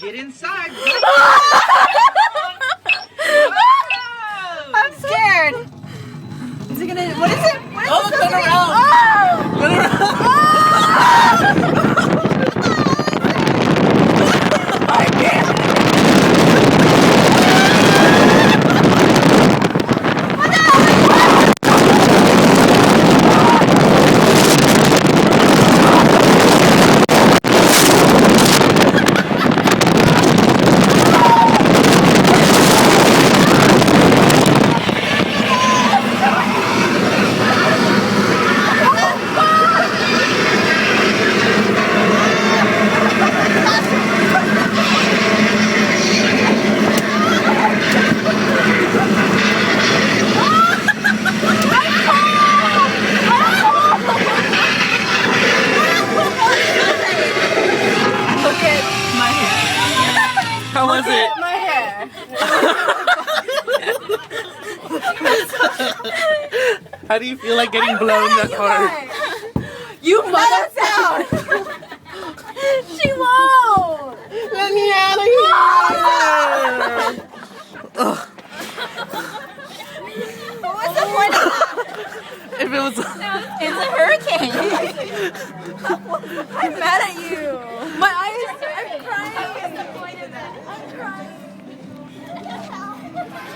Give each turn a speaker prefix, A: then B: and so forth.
A: Get inside.
B: I'm scared. Is it gonna? What is it? What is
C: Oh,
B: it
C: turn around.
B: Oh!
C: Turn around. I can't.
B: Look at my hair.
C: How was it?
B: My hair.
C: How do you feel like getting blown that hard?
B: You mother sound. She won't.
C: Let me out of here!
B: What's the point of that?
C: If it was
B: It's a hurricane.